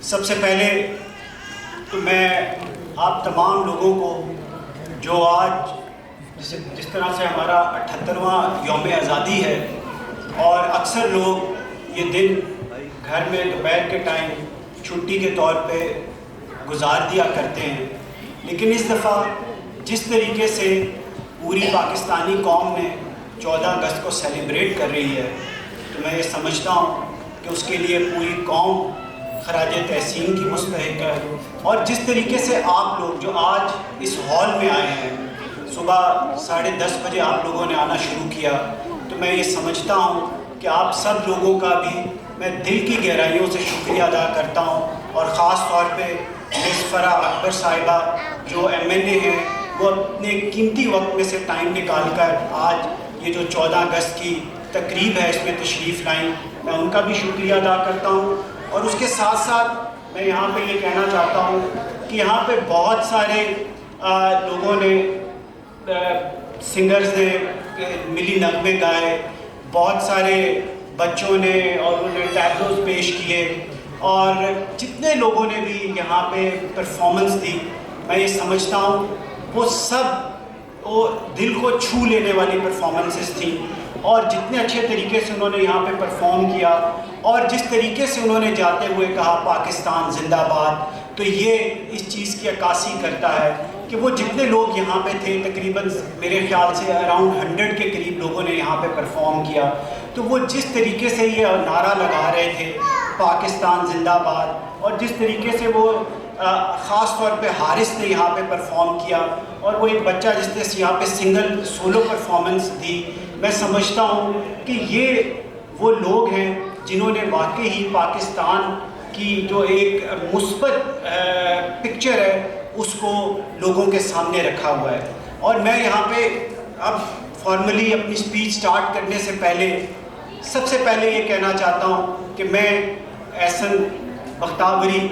سب سے پہلے تو میں آپ تمام لوگوں کو جو آج جس طرح سے ہمارا 78واں یوم آزادی ہے اور اکثر لوگ یہ دن گھر میں دوپہر کے ٹائم چھٹی کے طور پہ گزار دیا کرتے ہیں، لیکن اس دفعہ جس طریقے سے پوری پاکستانی قوم نے 14 اگست کو سیلیبریٹ کر رہی ہے تو میں یہ سمجھتا ہوں کہ اس کے لیے پوری قوم خراج تحسین کی مستحق ہے۔ اور جس طریقے سے آپ لوگ جو آج اس ہال میں آئے ہیں، صبح 10:30 بجے آپ لوگوں نے آنا شروع کیا، تو میں یہ سمجھتا ہوں کہ آپ سب لوگوں کا بھی میں دل کی گہرائیوں سے شکریہ ادا کرتا ہوں، اور خاص طور پہ مس فرح اکبر صاحبہ جو MLA ہیں، وہ اپنے قیمتی وقت میں سے ٹائم نکال کر آج یہ جو 14 اگست کی تقریب ہے اس میں تشریف لائیں، میں ان کا بھی شکریہ ادا کرتا ہوں۔ اور اس کے ساتھ ساتھ میں یہاں پہ یہ کہنا چاہتا ہوں کہ یہاں پہ بہت سارے لوگوں نے سنگرز نے ملی نغمے گائے، بہت سارے بچوں نے اور انہوں نے ٹیبلوز پیش کیے، اور جتنے لوگوں نے بھی یہاں پہ پرفارمنس دی، میں یہ سمجھتا ہوں وہ سب وہ دل کو چھو لینے والی پرفارمنسز تھیں، اور جتنے اچھے طریقے سے انہوں نے یہاں پہ پرفارم کیا اور جس طریقے سے انہوں نے جاتے ہوئے کہا پاکستان زندہ باد، تو یہ اس چیز کی عکاسی کرتا ہے کہ وہ جتنے لوگ یہاں پہ تھے، تقریباً میرے خیال سے اراؤنڈ 100 کے قریب لوگوں نے یہاں پہ پرفارم کیا، تو وہ جس طریقے سے یہ نعرہ لگا رہے تھے پاکستان زندہ باد، اور جس طریقے سے وہ خاص طور پہ حارث نے یہاں پہ پرفارم کیا، اور وہ ایک بچہ جس نے یہاں پہ سنگل سولو پرفارمنس دی، میں سمجھتا ہوں کہ یہ وہ لوگ ہیں جنہوں نے واقعی ہی پاکستان کی جو ایک مثبت پکچر ہے اس کو لوگوں کے سامنے رکھا ہوا ہے۔ اور میں یہاں پہ اب فارملی اپنی سپیچ سٹارٹ کرنے سے پہلے سب سے پہلے یہ کہنا چاہتا ہوں کہ میں احسن بختیوری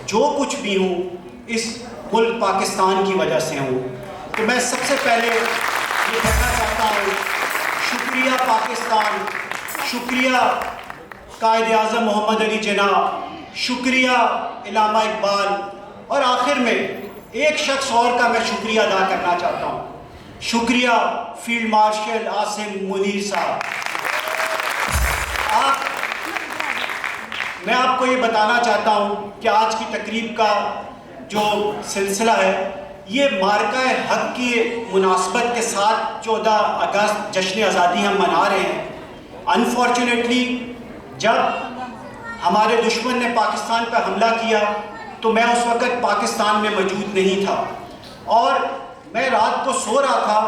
جو کچھ بھی ہوں اس ملک پاکستان کی وجہ سے ہوں، تو میں سب سے پہلے یہ کہنا چاہتا ہوں شکریہ پاکستان، شکریہ قائد اعظم محمد علی جناح، شکریہ علامہ اقبال، اور آخر میں ایک شخص اور کا میں شکریہ ادا کرنا چاہتا ہوں، شکریہ فیلڈ مارشل عاصم منیر صاحب۔ میں آپ کو یہ بتانا چاہتا ہوں کہ آج کی تقریب کا جو سلسلہ ہے یہ مارکہ حق کی مناسبت کے ساتھ 14 اگست جشن آزادی ہم منا رہے ہیں۔ انفارچونیٹلی جب ہمارے دشمن نے پاکستان پر حملہ کیا تو میں اس وقت پاکستان میں موجود نہیں تھا، اور میں رات کو سو رہا تھا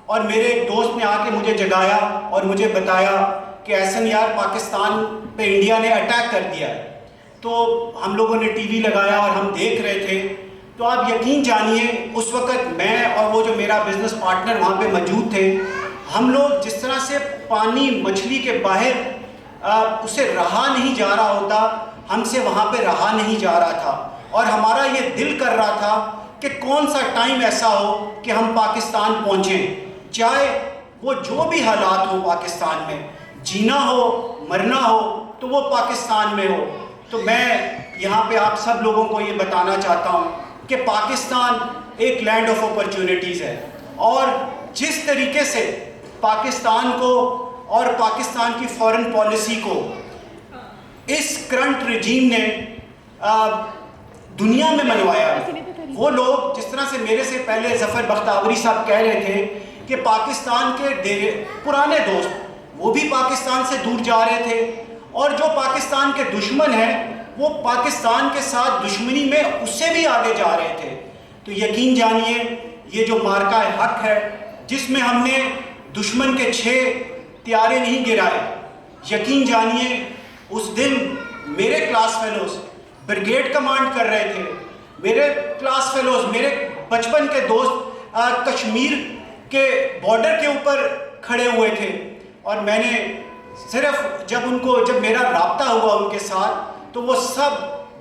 اور میرے ایک دوست نے آ کے مجھے جگایا اور مجھے بتایا کہ احسن یار پاکستان پہ انڈیا نے اٹیک کر دیا ہے۔ تو ہم لوگوں نے ٹی وی لگایا اور ہم دیکھ رہے تھے، تو آپ یقین جانیے اس وقت میں اور وہ جو میرا بزنس پارٹنر وہاں پہ موجود تھے، ہم لوگ جس طرح سے پانی مچھلی کے باہر اسے رہا نہیں جا رہا ہوتا، ہم سے وہاں پہ رہا نہیں جا رہا تھا، اور ہمارا یہ دل کر رہا تھا کہ کون سا ٹائم ایسا ہو کہ ہم پاکستان پہنچیں، چاہے وہ جو بھی حالات ہوں پاکستان میں، جینا ہو مرنا ہو تو وہ پاکستان میں ہو۔ تو میں یہاں پہ آپ سب لوگوں کو یہ بتانا چاہتا ہوں کہ پاکستان ایک لینڈ آف اپرچونٹیز ہے، اور جس طریقے سے پاکستان کو اور پاکستان کی فارن پالیسی کو اس کرنٹ رجیم نے دنیا میں منوایا ہے، وہ لوگ جس طرح سے میرے سے پہلے ظفر بختیوری صاحب کہہ رہے تھے کہ پاکستان کے پرانے دوست وہ بھی پاکستان سے دور جا رہے تھے، اور جو پاکستان کے دشمن ہیں وہ پاکستان کے ساتھ دشمنی میں اس سے بھی آگے جا رہے تھے۔ تو یقین جانیے یہ جو مارکہ حق ہے جس میں ہم نے دشمن کے 6 طیارے نہیں گرائے، یقین جانیے اس دن میرے کلاس فیلوز بریگیڈ کمانڈ کر رہے تھے، میرے کلاس فیلوز میرے بچپن کے دوست کشمیر کے بارڈر کے اوپر کھڑے ہوئے تھے، اور میں نے صرف جب میرا رابطہ ہوا ان کے ساتھ تو وہ سب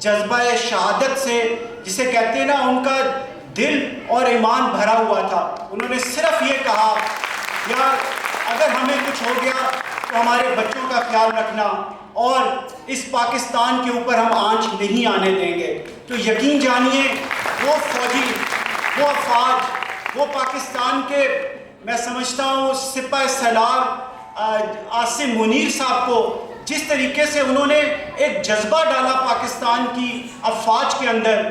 جذبہ شہادت سے، جسے کہتے ہیں نا ان کا دل اور ایمان بھرا ہوا تھا، انہوں نے صرف یہ کہا یار اگر ہمیں کچھ ہو گیا تو ہمارے بچوں کا خیال رکھنا اور اس پاکستان کے اوپر ہم آنچ نہیں آنے دیں گے۔ تو یقین جانیے وہ فوجی، وہ افواج، وہ پاکستان کے میں سمجھتا ہوں سپاہ سالار عاصم منیر صاحب کو جس طریقے سے انہوں نے ایک جذبہ ڈالا پاکستان کی افواج کے اندر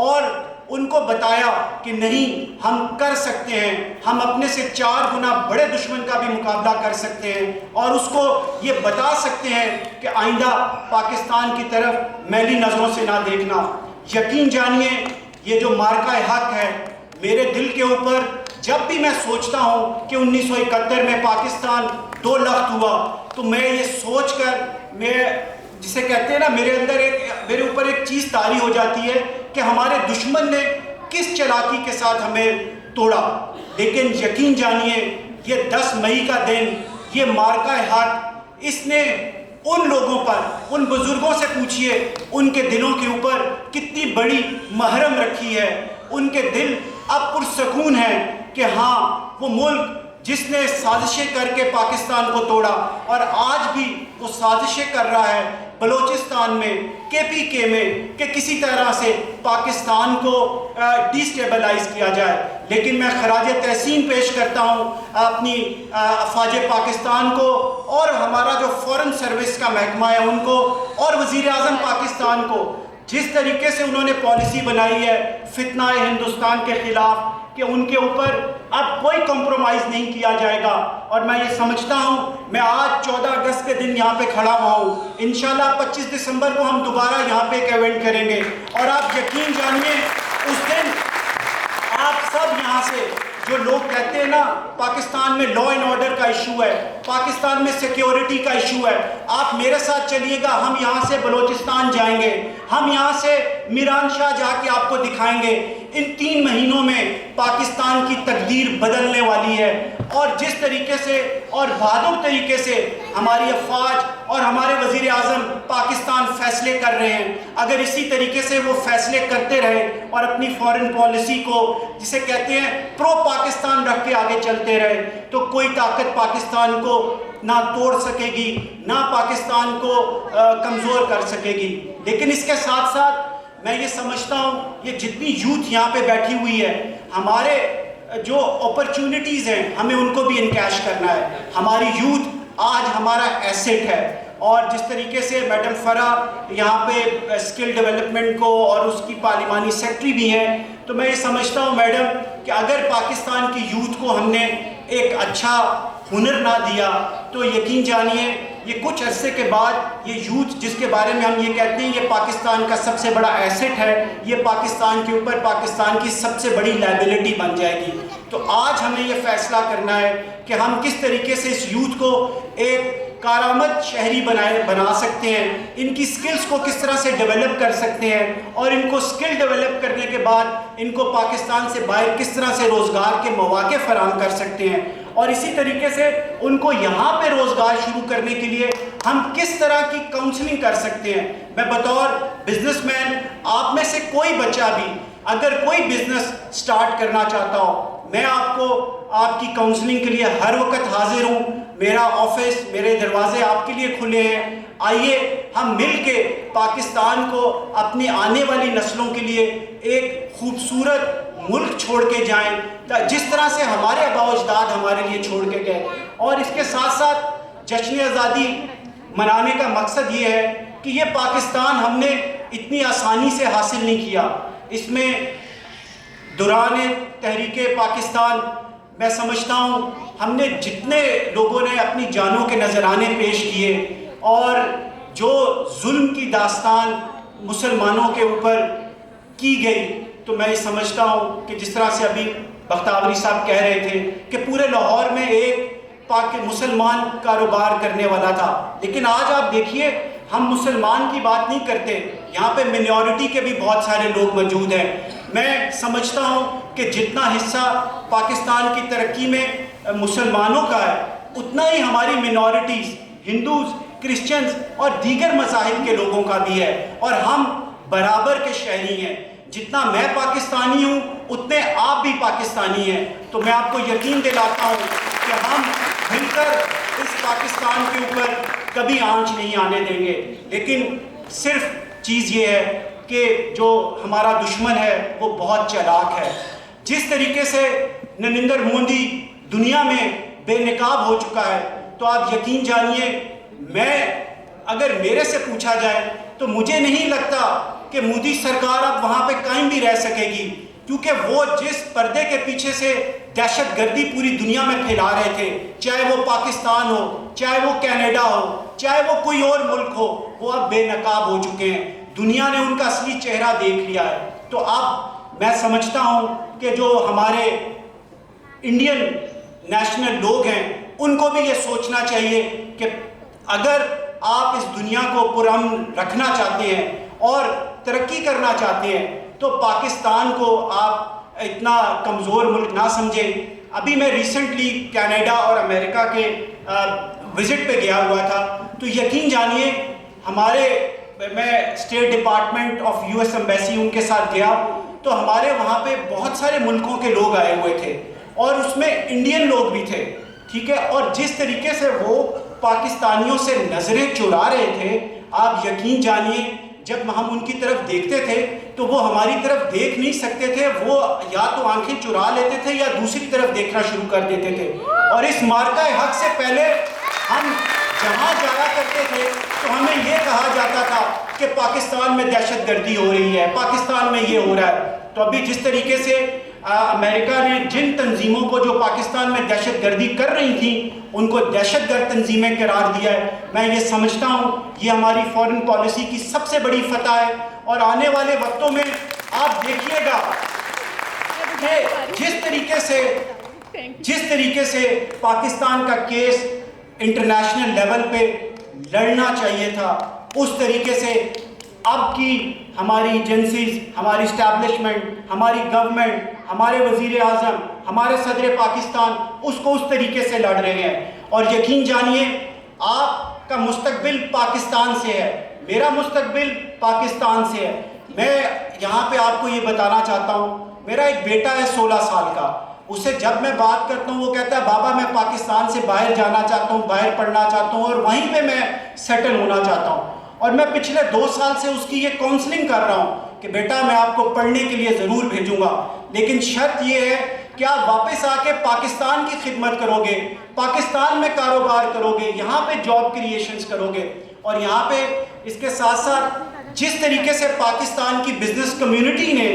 اور ان کو بتایا کہ نہیں ہم کر سکتے ہیں، ہم اپنے سے 4 گنا بڑے دشمن کا بھی مقابلہ کر سکتے ہیں اور اس کو یہ بتا سکتے ہیں کہ آئندہ پاکستان کی طرف میلی نظروں سے نہ دیکھنا۔ یقین جانیے یہ جو مارکہ حق ہے میرے دل کے اوپر جب بھی میں سوچتا ہوں کہ 1971 میں پاکستان 2 لخت ہوا تو میں یہ سوچ کر میں جسے کہتے ہیں نا میرے اوپر ایک چیز طاری ہو جاتی ہے کہ ہمارے دشمن نے کس چالاکی کے ساتھ ہمیں توڑا، لیکن یقین جانیے یہ 10 مئی کا دن، یہ مارکہ حق، اس نے ان لوگوں پر، ان بزرگوں سے پوچھئے ان کے دلوں کے اوپر کتنی بڑی محرم رکھی ہے۔ ان کے دل اب پرسکون ہیں کہ ہاں وہ ملک جس نے سازشیں کر کے پاکستان کو توڑا اور آج بھی وہ سازشیں کر رہا ہے بلوچستان میں، KPK میں، کہ کسی طرح سے پاکستان کو ڈی سٹیبلائز کیا جائے۔ لیکن میں خراج تحسین پیش کرتا ہوں اپنی افواج پاکستان کو اور ہمارا جو فورن سروس کا محکمہ ہے ان کو اور وزیر اعظم پاکستان کو، جس طریقے سے انہوں نے پالیسی بنائی ہے فتنہ ہندوستان کے خلاف کہ ان کے اوپر اب کوئی کمپرومائز نہیں کیا جائے گا۔ اور میں یہ سمجھتا ہوں میں آج 14 اگست کے دن یہاں پہ کھڑا ہوا ہوں، انشاءاللہ 25 دسمبر کو ہم دوبارہ یہاں پہ ایک ایونٹ کریں گے اور آپ یقین جانیے اس دن آپ سب یہاں سے جو لوگ کہتے ہیں نا پاکستان میں لا اینڈ آرڈر کا ایشو ہے، پاکستان میں سیکیورٹی کا ایشو ہے، آپ میرے ساتھ چلیے گا، ہم یہاں سے بلوچستان جائیں گے، ہم یہاں سے میران شاہ جا کے آپ کو دکھائیں گے۔ ان 3 مہینوں میں پاکستان کی تقدیر بدلنے والی ہے اور جس طریقے سے اور بہادر طریقے سے ہماری افواج اور ہمارے وزیر اعظم پاکستان فیصلے کر رہے ہیں، اگر اسی طریقے سے وہ فیصلے کرتے رہے اور اپنی فورن پالیسی کو جسے کہتے ہیں پرو پاکستان رکھ کے آگے چلتے رہے تو کوئی طاقت پاکستان کو نہ توڑ سکے گی، نہ پاکستان کو کمزور کر سکے گی۔ لیکن اس کے ساتھ ساتھ میں یہ سمجھتا ہوں یہ جتنی یوتھ یہاں پہ بیٹھی ہوئی ہے، ہمارے جو اپرچونٹیز ہیں ہمیں ان کو بھی انکیش کرنا ہے۔ ہماری یوتھ آج ہمارا ایسٹ ہے اور جس طریقے سے میڈم فرح یہاں پہ اسکل ڈیولپمنٹ کو اور اس کی پارلیمانی سیکرٹری بھی ہیں، تو میں یہ سمجھتا ہوں میڈم کہ اگر پاکستان کی یوتھ کو ہم نے ایک اچھا ہنر نہ دیا تو یقین جانیے یہ کچھ عرصے کے بعد یہ یوتھ جس کے بارے میں ہم یہ کہتے ہیں یہ پاکستان کا سب سے بڑا ایسٹ ہے، یہ پاکستان کے اوپر پاکستان کی سب سے بڑی لائبلٹی بن جائے گی۔ تو آج ہمیں یہ فیصلہ کرنا ہے کہ ہم کس طریقے سے اس یوتھ کو ایک کارآمد شہری بنا سکتے ہیں، ان کی سکلز کو کس طرح سے ڈیولپ کر سکتے ہیں اور ان کو سکل ڈیولپ کرنے کے بعد ان کو پاکستان سے باہر کس طرح سے روزگار کے مواقع فراہم کر سکتے ہیں اور اسی طریقے سے ان کو یہاں پہ روزگار شروع کرنے کے لیے ہم کس طرح کی کاؤنسلنگ کر سکتے ہیں۔ میں بطور بزنس مین آپ میں سے کوئی بچہ بھی اگر کوئی بزنس سٹارٹ کرنا چاہتا ہو میں آپ کو آپ کی کاؤنسلنگ کے لیے ہر وقت حاضر ہوں، میرا آفس، میرے دروازے آپ کے لیے کھلے ہیں۔ آئیے ہم مل کے پاکستان کو اپنی آنے والی نسلوں کے لیے ایک خوبصورت ملک چھوڑ کے جائیں جس طرح سے ہمارے آباء و اجداد ہمارے لیے چھوڑ کے گئے۔ اور اس کے ساتھ ساتھ جشن آزادی منانے کا مقصد یہ ہے کہ یہ پاکستان ہم نے اتنی آسانی سے حاصل نہیں کیا، اس میں دوران تحریک پاکستان میں سمجھتا ہوں ہم نے جتنے لوگوں نے اپنی جانوں کے نذرانے پیش کیے اور جو ظلم کی داستان مسلمانوں کے اوپر کی گئی، تو میں یہ سمجھتا ہوں کہ جس طرح سے ابھی بختیوری صاحب کہہ رہے تھے کہ پورے لاہور میں ایک مسلمان کاروبار کرنے والا تھا، لیکن آج آپ دیکھیے ہم مسلمان کی بات نہیں کرتے، یہاں پہ منورٹی کے بھی بہت سارے لوگ موجود ہیں۔ میں سمجھتا ہوں کہ جتنا حصہ پاکستان کی ترقی میں مسلمانوں کا ہے اتنا ہی ہماری منورٹیز، ہندوز، کرسچنز اور دیگر مذاہب کے لوگوں کا بھی ہے اور ہم برابر کے شہری ہیں۔ جتنا میں پاکستانی ہوں اتنے آپ بھی پاکستانی ہیں، تو میں آپ کو یقین دلاتا ہوں کہ ہم مل کر اس پاکستان کے اوپر کبھی آنچ نہیں آنے دیں گے. لیکن صرف چیز یہ ہے کہ جو ہمارا دشمن ہے وہ بہت چالاک ہے. جس طریقے سے نریندر مودی دنیا میں بے نقاب ہو چکا ہے تو آپ یقین جانیے اگر میرے سے پوچھا جائے تو مجھے نہیں لگتا کہ مودی سرکار اب وہاں پہ قائم بھی رہ سکے گی، کیونکہ وہ جس پردے کے پیچھے سے دہشت گردی پوری دنیا میں پھیلا رہے تھے، چاہے وہ پاکستان ہو، چاہے وہ کینیڈا ہو، چاہے وہ کوئی اور ملک ہو، وہ اب بے نقاب ہو چکے ہیں. دنیا نے ان کا اصلی چہرہ دیکھ لیا ہے. تو اب میں سمجھتا ہوں کہ جو ہمارے انڈین نیشنل لوگ ہیں ان کو بھی یہ سوچنا چاہیے کہ اگر آپ اس دنیا کو پرامن رکھنا چاہتے ہیں اور ترقی کرنا چاہتے ہیں تو پاکستان کو آپ اتنا کمزور ملک نہ سمجھیں. ابھی میں ریسنٹلی کینیڈا اور امریکہ کے وزٹ پہ گیا ہوا تھا، تو یقین جانیے میں state department of U S embassy in کے ساتھ گیا تو ہمارے وہاں پہ بہت سارے ملکوں کے لوگ آئے ہوئے تھے اور اس میں انڈین لوگ بھی تھے، ٹھیک ہے. اور جس طریقے سے وہ پاکستانیوں سے نظریں چرا رہے تھے، آپ یقین جانیے جب ہم ان کی طرف دیکھتے تھے تو وہ ہماری طرف دیکھ نہیں سکتے تھے، وہ یا تو آنکھیں چرا لیتے تھے یا دوسری طرف دیکھنا شروع کر دیتے تھے. اور اس مارکہ حق سے پہلے ہم جہاں جایا کرتے تھے تو ہمیں یہ کہا جاتا تھا کہ پاکستان میں دہشت گردی ہو رہی ہے، پاکستان میں یہ ہو رہا ہے. تو ابھی جس طریقے سے امریکہ نے جن تنظیموں کو جو پاکستان میں دہشت گردی کر رہی تھیں ان کو دہشت گرد تنظیمیں قرار دیا ہے، میں یہ سمجھتا ہوں یہ ہماری فورن پالیسی کی سب سے بڑی فتح ہے. اور آنے والے وقتوں میں آپ دیکھیے گا کہ جس طریقے سے پاکستان کا کیس انٹرنیشنل لیول پہ لڑنا چاہیے تھا، اس طریقے سے اب کی ہماری ایجنسیز، ہماری اسٹیبلشمنٹ، ہماری گورنمنٹ، ہمارے وزیر اعظم، ہمارے صدر پاکستان اس کو اس طریقے سے لڑ رہے ہیں. اور یقین جانیے آپ کا مستقبل پاکستان سے ہے، میرا مستقبل پاکستان سے ہے. میں یہاں پہ آپ کو یہ بتانا چاہتا ہوں، میرا ایک بیٹا ہے 16 سال کا، اسے جب میں بات کرتا ہوں وہ کہتا ہے بابا میں پاکستان سے باہر جانا چاہتا ہوں، باہر پڑھنا چاہتا ہوں اور وہیں پہ میں سیٹل ہونا چاہتا ہوں. اور میں پچھلے 2 سال سے اس کی یہ کاؤنسلنگ کر رہا ہوں کہ بیٹا میں آپ کو پڑھنے کے لیے ضرور بھیجوں گا، لیکن شرط یہ ہے کہ آپ واپس آ کے پاکستان کی خدمت کرو گے، پاکستان میں کاروبار کرو گے، یہاں پہ جاب کریشنز کرو گے. اور یہاں پہ اس کے ساتھ ساتھ جس طریقے سے پاکستان کی بزنس کمیونٹی نے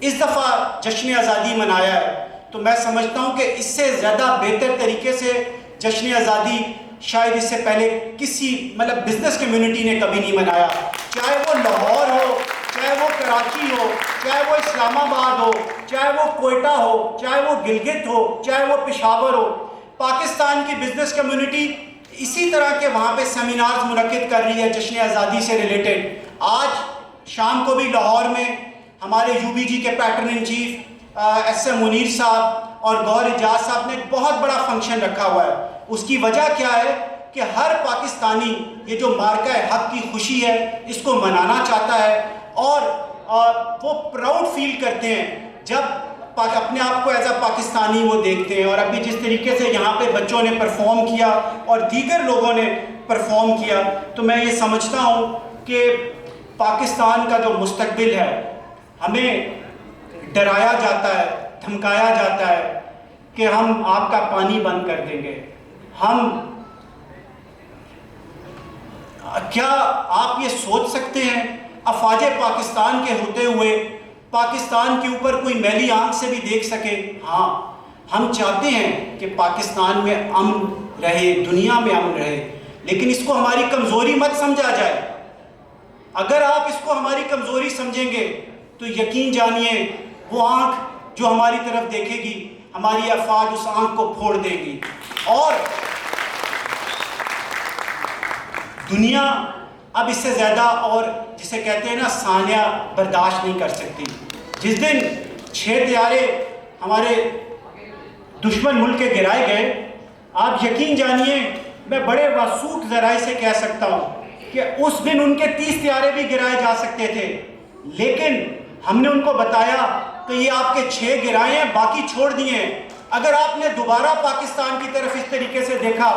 اس دفعہ جشن آزادی منایا ہے تو میں سمجھتا ہوں کہ اس سے زیادہ بہتر طریقے سے جشن آزادی شاید اس سے پہلے کسی بزنس کمیونٹی نے کبھی نہیں منایا، چاہے وہ لاہور ہو، چاہے وہ کراچی ہو، چاہے وہ اسلام آباد ہو، چاہے وہ کوئٹہ ہو، چاہے وہ گلگت ہو، چاہے وہ پشاور ہو. پاکستان کی بزنس کمیونٹی اسی طرح کے وہاں پہ سیمینارز منعقد کر رہی ہے جشن آزادی سے ریلیٹڈ. آج شام کو بھی لاہور میں ہمارے یو بی جی کے patron in chief S M Munir صاحب اور گور اجاز صاحب نے ایک بہت بڑا فنکشن رکھا ہوا ہے. اس کی وجہ کیا ہے کہ ہر پاکستانی یہ جو مارکہ حق کی خوشی ہے اس کو منانا چاہتا ہے اور وہ پراؤڈ فیل کرتے ہیں جب اپنے آپ کو ایز اے پاکستانی وہ دیکھتے ہیں. اور ابھی جس طریقے سے یہاں پہ بچوں نے پرفارم کیا اور دیگر لوگوں نے پرفارم کیا تو میں یہ سمجھتا ہوں کہ پاکستان کا جو مستقبل ہے ہمیں ڈرایا جاتا ہے، دھمکایا جاتا ہے کہ ہم آپ کا پانی بند کر دیں گے. کیا آپ یہ سوچ سکتے ہیں افواج پاکستان کے ہوتے ہوئے پاکستان کے اوپر کوئی میلی آنکھ سے بھی دیکھ سکے؟ ہاں ہم چاہتے ہیں کہ پاکستان میں امن رہے، دنیا میں امن رہے، لیکن اس کو ہماری کمزوری مت سمجھا جائے. اگر آپ اس کو ہماری کمزوری سمجھیں گے تو یقین جانیے وہ آنکھ جو ہماری طرف دیکھے گی ہماری افواج اس آنکھ کو پھوڑ دے گی اور دنیا اب اس سے زیادہ اور جسے کہتے ہیں نا ثانیہ برداشت نہیں کر سکتی. جس دن 6 طیارے ہمارے دشمن ملک کے گرائے گئے، آپ یقین جانیے میں بڑے موثوق ذرائع سے کہہ سکتا ہوں کہ اس دن ان کے 30 طیارے بھی گرائے جا سکتے تھے، لیکن ہم نے ان کو بتایا کہ یہ آپ کے 6 گرائے ہیں، باقی چھوڑ دیے ہیں. اگر آپ نے دوبارہ پاکستان کی طرف اس طریقے سے دیکھا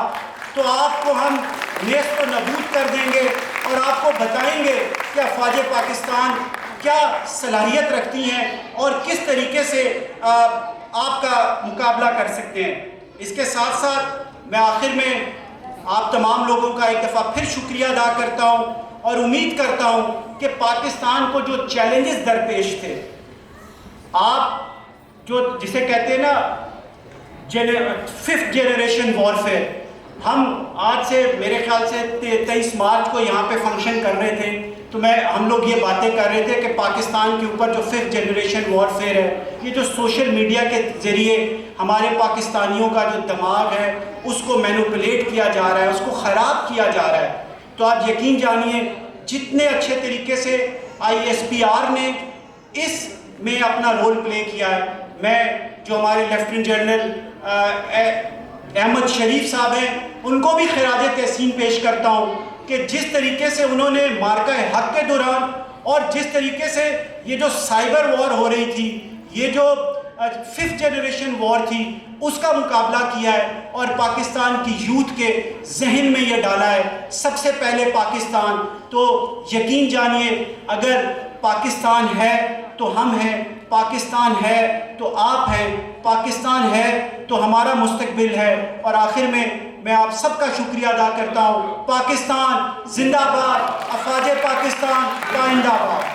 تو آپ کو ہم نیست و نابود کر دیں گے اور آپ کو بتائیں گے کہ افواج پاکستان کیا صلاحیت رکھتی ہیں اور کس طریقے سے آپ کا مقابلہ کر سکتے ہیں۔ اس کے ساتھ ساتھ میں آخر میں آپ تمام لوگوں کا ایک دفعہ پھر شکریہ ادا کرتا ہوں اور امید کرتا ہوں کہ پاکستان کو جو چیلنجز درپیش تھے، آپ جو جسے کہتے ہیں نا 5th جنریشن وارفیئر، ہم آج سے میرے خیال سے 23 مارچ کو یہاں پہ فنکشن کر رہے تھے تو ہم لوگ یہ باتیں کر رہے تھے کہ پاکستان کے اوپر جو 5th جنریشن وارفیئر ہے، یہ جو سوشل میڈیا کے ذریعے ہمارے پاکستانیوں کا جو دماغ ہے اس کو مینوپولیٹ کیا جا رہا ہے، اس کو خراب کیا جا رہا ہے، تو آپ یقین جانیے جتنے اچھے طریقے سے ISPR نے اس میں اپنا رول پلے کیا ہے، میں جو ہمارے لیفٹیننٹ جنرل احمد شریف صاحب ہیں ان کو بھی خراج تحسین پیش کرتا ہوں کہ جس طریقے سے انہوں نے مارکہ حق کے دوران اور جس طریقے سے یہ جو سائبر وار ہو رہی تھی، یہ جو 5th جنریشن وار تھی، اس کا مقابلہ کیا ہے اور پاکستان کی یوتھ کے ذہن میں یہ ڈالا ہے سب سے پہلے پاکستان۔ تو یقین جانیے اگر پاکستان ہے تو ہم ہیں، پاکستان ہے تو آپ ہیں، پاکستان ہے تو ہمارا مستقبل ہے۔ اور آخر میں آپ سب کا شکریہ ادا کرتا ہوں۔ پاکستان زندہ باد، افواج پاکستان زندہ باد۔